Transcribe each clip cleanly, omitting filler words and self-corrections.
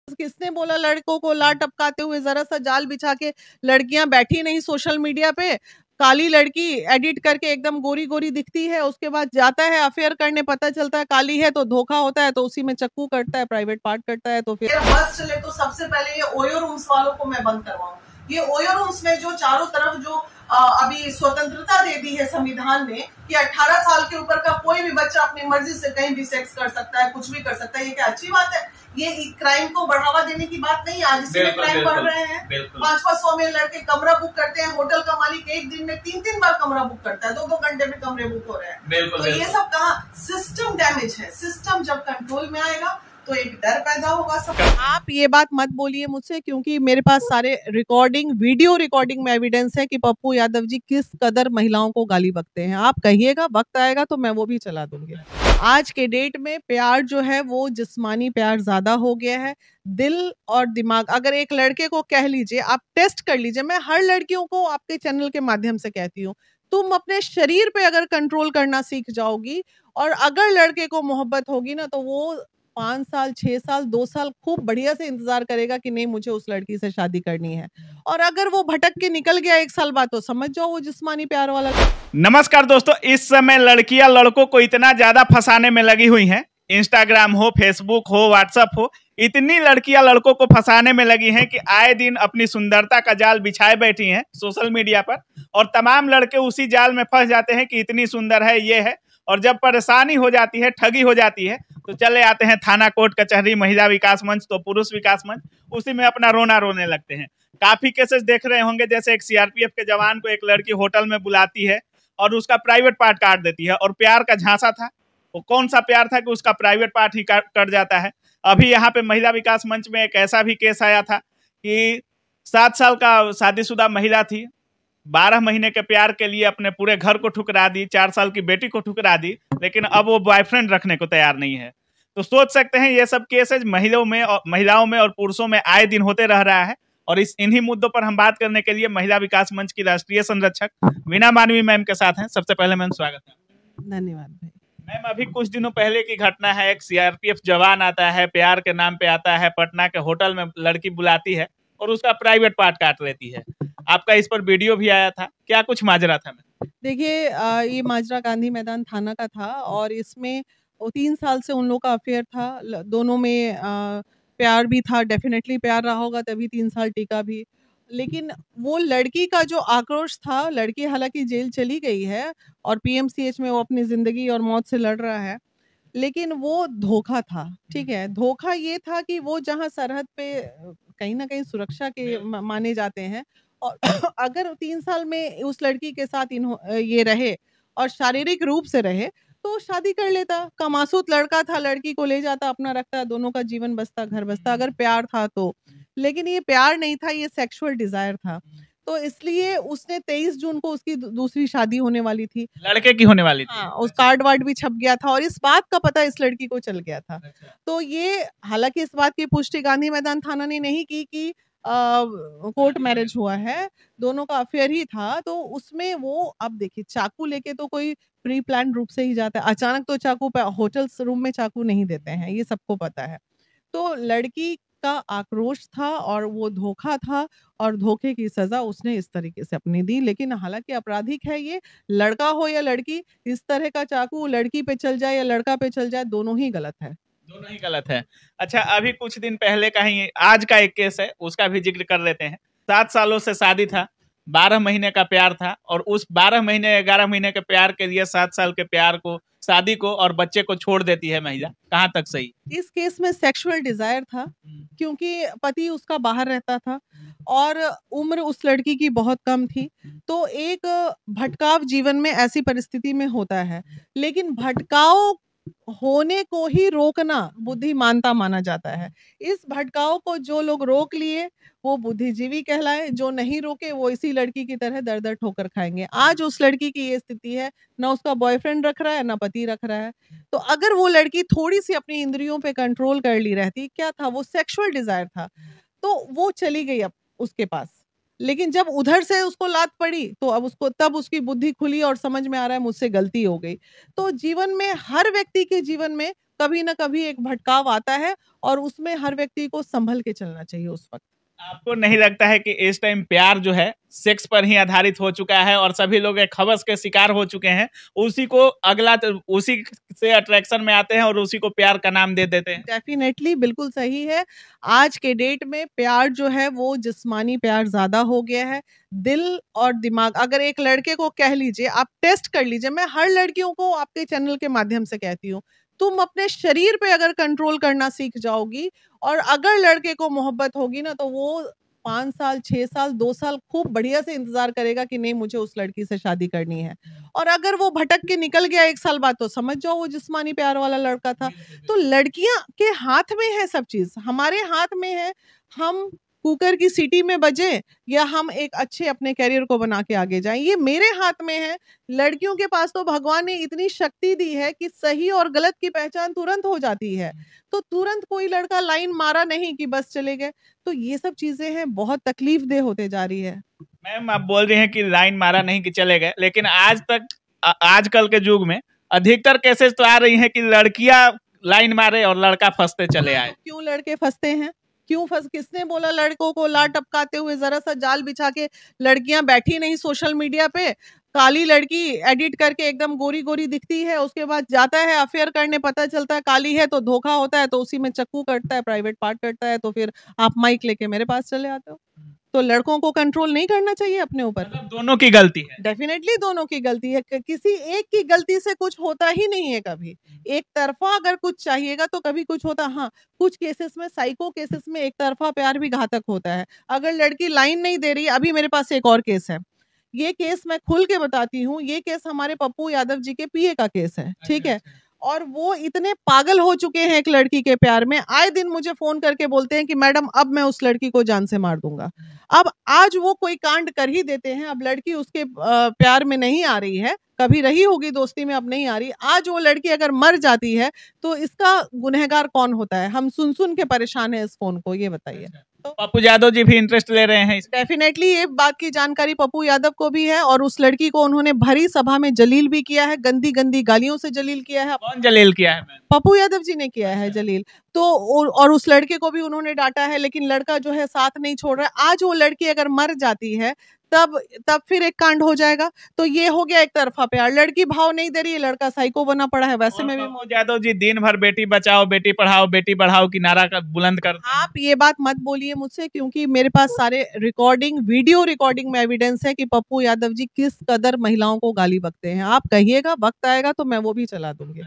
किसने बोला लड़कों को ला टपकाते हुए? जरा सा जाल बिछा के लड़कियां बैठी नहीं सोशल मीडिया पे, काली लड़की एडिट करके एकदम गोरी गोरी दिखती है, उसके बाद जाता है अफेयर करने, पता चलता है काली है तो धोखा होता है, तो उसी में चक्कू कटता है, प्राइवेट पार्ट कटता है। तो फिर बस चले तो सबसे पहले ये ओयो रूम्स वालों को मैं बंद करवाऊं। ये ओयो रूम्स में जो चारों तरफ जो अभी स्वतंत्रता दे दी है संविधान ने कि 18 साल के ऊपर का कोई भी बच्चा अपनी मर्जी से कहीं भी सेक्स कर सकता है, कुछ भी कर सकता है, ये क्या अच्छी बात है? ये क्राइम को बढ़ावा देने की बात नहीं है। आज इसमें क्राइम बढ़ रहे हैं। 500 में लड़के कमरा बुक करते हैं, होटल का मालिक एक दिन में 3 बार कमरा बुक करता है, 2 घंटे में कमरे बुक हो रहे हैं। तो ये सब कहाँ सिस्टम डैमेज है। सिस्टम जब कंट्रोल में आएगा तो एक डर पैदा होगा सब। आप ये बात मत बोलिए मुझसे, क्योंकि मेरे पास सारे रिकॉर्डिंग, वीडियो रिकॉर्डिंग में एविडेंस है कि पप्पू यादव जी किस कदर महिलाओं को गाली बकते हैं। आप कहिएगा, वक्त आएगा तो मैं वो भी चला दूंगी। आज के डेट में प्यार जो है वो जिस्मानी प्यार ज्यादा हो गया है। दिल और दिमाग, अगर एक लड़के को कह लीजिए, आप टेस्ट कर लीजिए, मैं हर लड़कियों को आपके चैनल के माध्यम से कहती हूँ, तुम अपने शरीर पे अगर कंट्रोल करना सीख जाओगी और अगर लड़के को मोहब्बत होगी ना, तो वो 5 साल, 6 साल, 2 साल खूब बढ़िया से इंतजार करेगा कि नहीं मुझे उस लड़की से शादी करनी है। और अगर वो भटक के निकल गया 1 साल बाद, तो समझ जाओ वो जिस्मानी प्यार वाला। नमस्कार दोस्तों, इस समय लड़कियां लड़कों को इतना ज्यादा फंसाने में लगी हुई हैं, इंस्टाग्राम हो, फेसबुक हो, व्हाट्सएप हो, इतनी लड़कियां लड़कों को फंसाने में लगी हैं कि आए दिन अपनी सुंदरता का जाल बिछाए बैठी हैं सोशल मीडिया पर, और तमाम लड़के उसी जाल में फंस जाते हैं कि इतनी सुंदर है, ये है, और जब परेशानी हो जाती है, ठगी हो जाती है, तो चले आते हैं थाना, कोर्ट, कचहरी, महिला विकास मंच तो पुरुष विकास मंच, उसी में अपना रोना रोने लगते हैं। काफी केसेस देख रहे होंगे, जैसे एक सीआरपीएफ के जवान को एक लड़की होटल में बुलाती है और उसका प्राइवेट पार्ट काट देती है, और प्यार का झांसा था, वो कौन सा प्यार था कि उसका प्राइवेट पार्ट ही कट जाता है। अभी यहाँ पे महिला विकास मंच में एक ऐसा भी केस आया था कि 7 साल का शादीशुदा महिला थी, 12 महीने के प्यार के लिए अपने पूरे घर को ठुकरा दी, 4 साल की बेटी को ठुकरा दी, लेकिन अब वो बॉयफ्रेंड रखने को तैयार नहीं है। तो सोच सकते हैं ये सब केसेज महिलाओं में और पुरुषों में आए दिन होते रह रहा है। और इन्हीं मुद्दों पर हम बात करने के लिए महिला विकास मंच की राष्ट्रीय संरक्षक वीणा मानवी मैम के साथ हैं। सबसे पहले मैम स्वागत है। धन्यवाद भाई। मैम, अभी कुछ दिनों पहले की घटना है, एक सीआरपीएफ जवान आता है, प्यार के नाम पे आता है, पटना के होटल में लड़की बुलाती है और उसका प्राइवेट पार्ट काट लेती है। आपका इस पर वीडियो भी आया था, क्या कुछ माजरा था? देखिए, ये माजरा गांधी मैदान थाना का था और इसमें 3 साल से उन लोग का अफेयर था। दोनों में प्यार भी था, डेफिनेटली प्यार रहा होगा तभी 3 साल टिका भी। लेकिन वो लड़की का जो आक्रोश था, लड़की हालांकि जेल चली गई है और पीएमसीएच में वो अपनी जिंदगी और मौत से लड़ रहा है, लेकिन वो धोखा था। ठीक है, धोखा ये था कि वो जहाँ सरहद पे कहीं ना कहीं सुरक्षा के माने जाते हैं, और अगर 3 साल में उस लड़की के साथ ये रहे और शारीरिक रूप से रहे तो शादी कर लेता। कमासूत लड़का था, लड़की को ले जाता, अपना रखता, दोनों का जीवन बसता, घर बसता, अगर प्यार था तो। लेकिन ये प्यार नहीं था, ये सेक्सुअल डिजायर था। तो इसलिए उसने 23 जून को उसकी दूसरी शादी होने वाली थी, लड़के की होने वाली थी। हाँ, उस कार्ड वार्ड भी छप गया था और इस बात का पता इस लड़की को चल गया था। तो ये, हालांकि इस बात की पुष्टि गांधी मैदान थाना ने नहीं की कि कोर्ट मैरिज हुआ है, दोनों का अफेयर ही था। तो उसमें वो, अब देखिए, चाकू लेके तो कोई प्री प्लान रूप से ही जाता है, अचानक तो चाकू पे होटल रूम में चाकू नहीं देते हैं, ये सबको पता है। तो लड़की का आक्रोश था और वो धोखा था, और धोखे की सजा उसने इस तरीके से अपनी दी। लेकिन हालांकि आपराधिक है ये, लड़का हो या लड़की, इस तरह का चाकू लड़की पे चल जाए या लड़का पे चल जाए, दोनों ही गलत है। दोनों ही गलत है। अच्छा, अभी कुछ दिन पहले का ही आज का एक केस है, उसका भी जिक्र कर लेते हैं। 7 सालों से शादी था, 12 महीने का प्यार था, और उस 12 महीने 11 महीने के प्यार के लिए 7 साल के प्यार को, शादी को और बच्चे को छोड़ देती है महिला। कहाँ तक सही? इस केस में सेक्सुअल डिजायर था, क्योंकि पति उसका बाहर रहता था और उम्र उस लड़की की बहुत कम थी। तो एक भटकाव जीवन में ऐसी परिस्थिति में होता है, लेकिन भटकाव होने को ही रोकना बुद्धिमानता माना जाता है। इस भटकाव को जो लोग रोक लिए वो बुद्धिजीवी कहलाए, जो नहीं रोके वो इसी लड़की की तरह दर दर ठोकर खाएंगे। आज उस लड़की की ये स्थिति है, ना उसका बॉयफ्रेंड रख रहा है, ना पति रख रहा है। तो अगर वो लड़की थोड़ी सी अपनी इंद्रियों पे कंट्रोल कर ली रहती, क्या था वो, सेक्सुअल डिजायर था, तो वो चली गई अब उसके पास। लेकिन जब उधर से उसको लात पड़ी तो अब तब उसकी बुद्धि खुली और समझ में आ रहा है मुझसे गलती हो गई। तो जीवन में, हर व्यक्ति के जीवन में कभी ना कभी एक भटकाव आता है और उसमें हर व्यक्ति को संभल के चलना चाहिए उस वक्त। आपको नहीं लगता है कि इस टाइम प्यार जो है सेक्स पर ही आधारित हो चुका है और सभी लोग एक हवस के शिकार हो चुके हैं, उसी को उसी से अट्रैक्शन में आते हैं और उसी को प्यार का नाम दे देते हैं? डेफिनेटली बिल्कुल सही है। आज के डेट में प्यार जो है वो जिस्मानी प्यार ज्यादा हो गया है। दिल और दिमाग, अगर एक लड़के को कह लीजिए, आप टेस्ट कर लीजिए, मैं हर लड़कियों को आपके चैनल के माध्यम से कहती हूँ, तुम अपने शरीर पे अगर कंट्रोल करना सीख जाओगी और अगर लड़के को मोहब्बत होगी ना, तो वो 5 साल 6 साल 2 साल खूब बढ़िया से इंतजार करेगा कि नहीं मुझे उस लड़की से शादी करनी है। और अगर वो भटक के निकल गया 1 साल बाद, तो समझ जाओ वो जिस्मानी प्यार वाला लड़का था। तो लड़कियां के हाथ में है सब चीज, हमारे हाथ में है। हम कुकर की सीटी में बजे या हम एक अच्छे अपने कैरियर को बना के आगे जाएं, ये मेरे हाथ में है। लड़कियों के पास तो भगवान ने इतनी शक्ति दी है कि सही और गलत की पहचान तुरंत हो जाती है। तो तुरंत कोई लड़का लाइन मारा नहीं कि बस चले गए। तो ये सब चीजें हैं, बहुत तकलीफ देह होते जा रही है। मैम आप बोल रही हैं कि लाइन मारा नहीं कि चले गए, लेकिन आज तक आजकल के युग में अधिकतर केसेस तो आ रही हैं कि लड़कियां लाइन मारे और लड़का फंसते चले आए। क्यों लड़के फंसते हैं? क्यों फंस, किसने बोला लड़कों को ला टपकाते हुए? जरा सा जाल बिछा के लड़कियां बैठी नहीं सोशल मीडिया पे, काली लड़की एडिट करके एकदम गोरी गोरी दिखती है, उसके बाद जाता है अफेयर करने, पता चलता है काली है तो धोखा होता है, तो उसी में चक्कू कटता है, प्राइवेट पार्ट कटता है, तो फिर आप माइक लेके मेरे पास चले आते हो। तो लड़कों को कंट्रोल नहीं करना चाहिए अपने ऊपर। मतलब दोनों की गलती है? डेफिनेटली दोनों की गलती है, किसी एक की गलती से कुछ होता ही नहीं है कभी। एक तरफा अगर कुछ चाहिएगा तो कभी कुछ होता। हाँ, कुछ केसेस में, साइको केसेस में एक तरफा प्यार भी घातक होता है। अगर लड़की लाइन नहीं दे रही, अभी मेरे पास एक और केस है, ये केस मैं खुल के बताती हूँ। ये केस हमारे पप्पू यादव जी के पीए का केस है, ठीक है। और वो इतने पागल हो चुके हैं एक लड़की के प्यार में, आए दिन मुझे फोन करके बोलते हैं कि मैडम अब मैं उस लड़की को जान से मार दूंगा। अब आज वो कोई कांड कर ही देते हैं। अब लड़की उसके प्यार में नहीं आ रही है, कभी रही होगी दोस्ती में, अब नहीं आ रही। आज वो लड़की अगर मर जाती है तो इसका गुनहगार कौन होता है? हम सुन सुन के परेशान है इस फोन को, ये बताइए। तो पप्पू यादव जी भी इंटरेस्ट ले रहे हैं? डेफिनेटली ये बात की जानकारी पप्पू यादव को भी है और उस लड़की को उन्होंने भरी सभा में जलील भी किया है, गंदी गंदी गालियों से जलील किया है। कौन जलील किया है? पप्पू यादव जी ने किया है जलील। तो और उस लड़के को भी उन्होंने डांटा है, लेकिन लड़का जो है साथ नहीं छोड़ रहा है। आज वो लड़की अगर मर जाती है तब फिर एक कांड हो जाएगा। तो ये हो गया एक तरफा प्यार, लड़की भाव नहीं दे रही है, लड़का साइको बना पड़ा है। वैसे में भी पप्पू यादव जी दिन भर बेटी बचाओ बेटी पढ़ाओ की नारा बुलंद कर। आप ये बात मत बोलिए मुझसे, क्योंकि मेरे पास सारे वीडियो रिकॉर्डिंग में एविडेंस है कि पप्पू यादव जी किस कदर महिलाओं को गाली बकते हैं। आप कहिएगा, वक्त आएगा तो मैं वो भी चला दूंगी।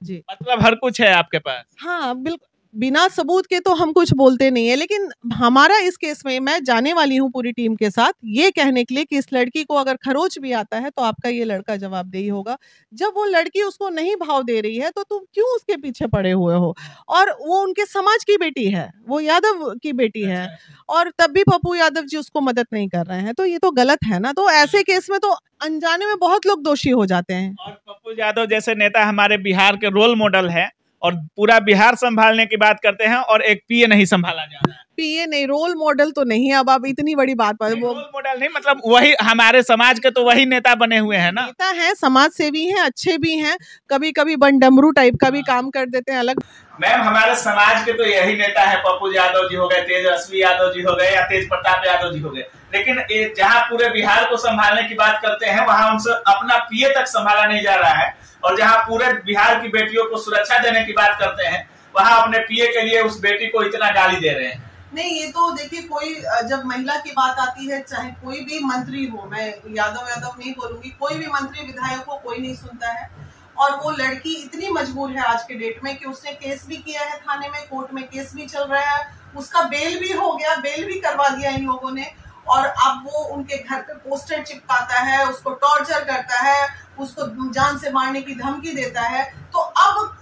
जी, मतलब हर कुछ है आपके पास? हाँ बिल्कुल, बिना सबूत के तो हम कुछ बोलते नहीं है। लेकिन हमारा इस केस में, मैं जाने वाली हूँ पूरी टीम के साथ ये कहने के लिए कि इस लड़की को अगर खरोच भी आता है तो आपका ये लड़का जवाबदेही होगा। जब वो लड़की उसको नहीं भाव दे रही है तो तुम क्यों उसके पीछे पड़े हुए हो? और वो उनके समाज की बेटी है, वो यादव की बेटी है, और तब भी पप्पू यादव जी उसको मदद नहीं कर रहे हैं, तो ये तो गलत है ना। तो ऐसे केस में तो अनजाने में बहुत लोग दोषी हो जाते हैं। और पप्पू यादव जैसे नेता हमारे बिहार के रोल मॉडल है और पूरा बिहार संभालने की बात करते हैं और एक पीए नहीं संभाला जा रहा है। पीए नहीं, रोल मॉडल तो नहीं। अब आप इतनी बड़ी बात पर वो रोल मॉडल नहीं, मतलब वही हमारे समाज के तो वही नेता बने हुए हैं ना। नेता हैं, समाज सेवी हैं, अच्छे भी हैं, कभी कभी बंडमरू टाइप का भी काम कर देते हैं अलग। मैम हमारे समाज के तो यही नेता है, पप्पू यादव जी हो गए, तेजस्वी यादव जी हो गए या तेज प्रताप यादव जी हो गए। लेकिन जहाँ पूरे बिहार को संभालने की बात करते हैं वहाँ उनसे अपना पीए तक संभाला नहीं जा रहा है, और जहाँ पूरे बिहार की बेटियों को सुरक्षा देने की बात करते हैं वहाँ अपने पीए के लिए उस बेटी को इतना गाली दे रहे हैं। नहीं, ये तो देखिए, कोई जब महिला की बात आती है, चाहे कोई भी मंत्री हो, मैं यादव नहीं बोलूंगी, कोई भी मंत्री विधायक को कोई नहीं सुनता है। और वो लड़की इतनी मजबूर है आज के डेट में कि उसने केस भी किया है थाने में, कोर्ट में केस भी चल रहा है, उसका बेल भी हो गया, बेल भी करवा दिया इन लोगों ने। और अब वो उनके घर पे पोस्टर चिपकाता है, उसको टॉर्चर करता है, उसको जान से मारने की धमकी देता है। तो अब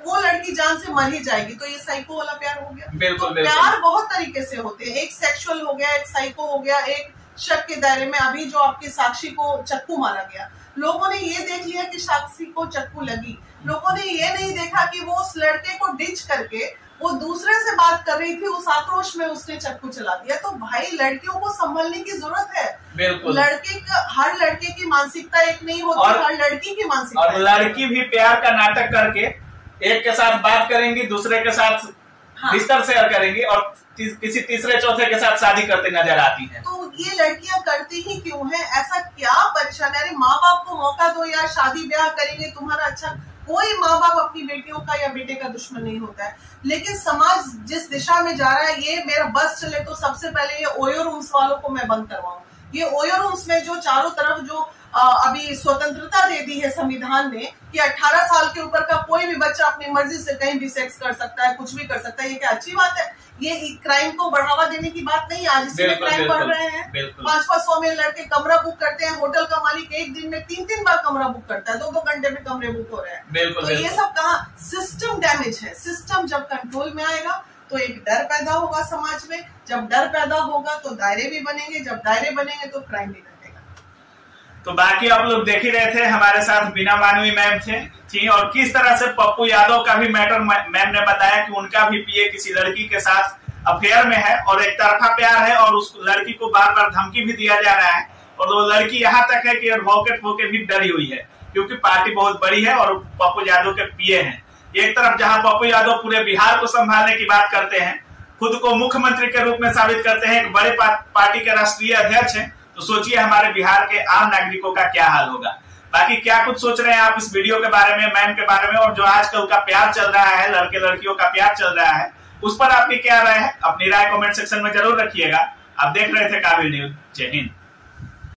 वो लड़की जान से मर ही जाएगी। तो ये साइको वाला प्यार हो गया। बिल्कुल, तो प्यार बहुत तरीके से होते हैं, एक सेक्सुअल हो गया, एक साइको हो गया, एक शक के दायरे में। अभी जो आपकी साक्षी को चक्कू मारा गया, लोगों ने ये देख लिया कि साक्षी को चक्कू लगी, लोगों ने ये नहीं देखा कि वो उस लड़के को डिच करके वो दूसरे से बात कर रही थी, उस आक्रोश में उसने चक्कू चला दिया। तो भाई लड़कियों को संभलने की जरूरत है। बिल्कुल, हर लड़के की मानसिकता एक नहीं होती, हर लड़की की मानसिकता। और लड़की भी प्यार का नाटक करके एक के साथ बात करेंगी, दूसरे के साथ बिस्तर शेयर करेंगी और किसी तीसरे चौथे के साथ शादी करते नजर आती हैं। तो ये लड़कियां करती ही क्यों हैं? ऐसा क्या परेशानी? अरे माँ बाप को मौका दो यार, शादी ब्याह करेंगे तुम्हारा अच्छा। कोई माँ बाप अपनी बेटियों का या बेटे का दुश्मन नहीं होता है, लेकिन समाज जिस दिशा में जा रहा है, ये मेरा बस चले तो सबसे पहले ये ओयो रूम्स वालों को मैं बंद करवाऊं। ये ओयो रूम्स में जो चारों तरफ जो अभी स्वतंत्रता दे दी है संविधान ने कि 18 साल के ऊपर का कोई भी बच्चा अपनी मर्जी से कहीं भी सेक्स कर सकता है, कुछ भी कर सकता है, ये क्या अच्छी बात है? ये क्राइम को बढ़ावा देने की बात नहीं। आज इसमें क्राइम बढ़ रहे हैं। 500 में लड़के कमरा बुक करते हैं। होटल का मालिक एक दिन में 3 बार कमरा बुक करता है, 2 घंटे में कमरे बुक हो रहे हैं। तो ये सब कहाँ सिस्टम डैमेज है। सिस्टम जब कंट्रोल में आएगा तो एक डर पैदा होगा समाज में। जब डर पैदा होगा तो दायरे भी बनेंगे, जब दायरे बनेंगे तो क्राइम भी घटेगा। तो बाकी आप लोग देख ही रहे थे, हमारे साथ बीना मानवी मैम थी और किस तरह से पप्पू यादव का भी मैटर मैम ने बताया कि उनका भी पीए किसी लड़की के साथ अफेयर में है और एक तरफा प्यार है और उस लड़की को बार बार धमकी भी दिया जा रहा है। और वो लड़की यहाँ तक है कि एडवोकेट होकर भी डरी हुई है क्योंकि पार्टी बहुत बड़ी है और पप्पू यादव के पीए हैं। एक तरफ जहां पप्पू यादव पूरे बिहार को संभालने की बात करते हैं, खुद को मुख्यमंत्री के रूप में साबित करते हैं, एक बड़े पार्टी के राष्ट्रीय अध्यक्ष हैं, तो सोचिए हमारे बिहार के आम नागरिकों का क्या हाल होगा। बाकी क्या कुछ सोच रहे हैं आप इस वीडियो के बारे में, मैम के बारे में, और जो आजकल का प्यार चल रहा है, लड़के लड़कियों का प्यार चल रहा है, उस पर आपकी क्या राय है? अपनी राय कमेंट सेक्शन में जरूर रखिएगा। आप देख रहे थे काबिल न्यूज। जय हिंद।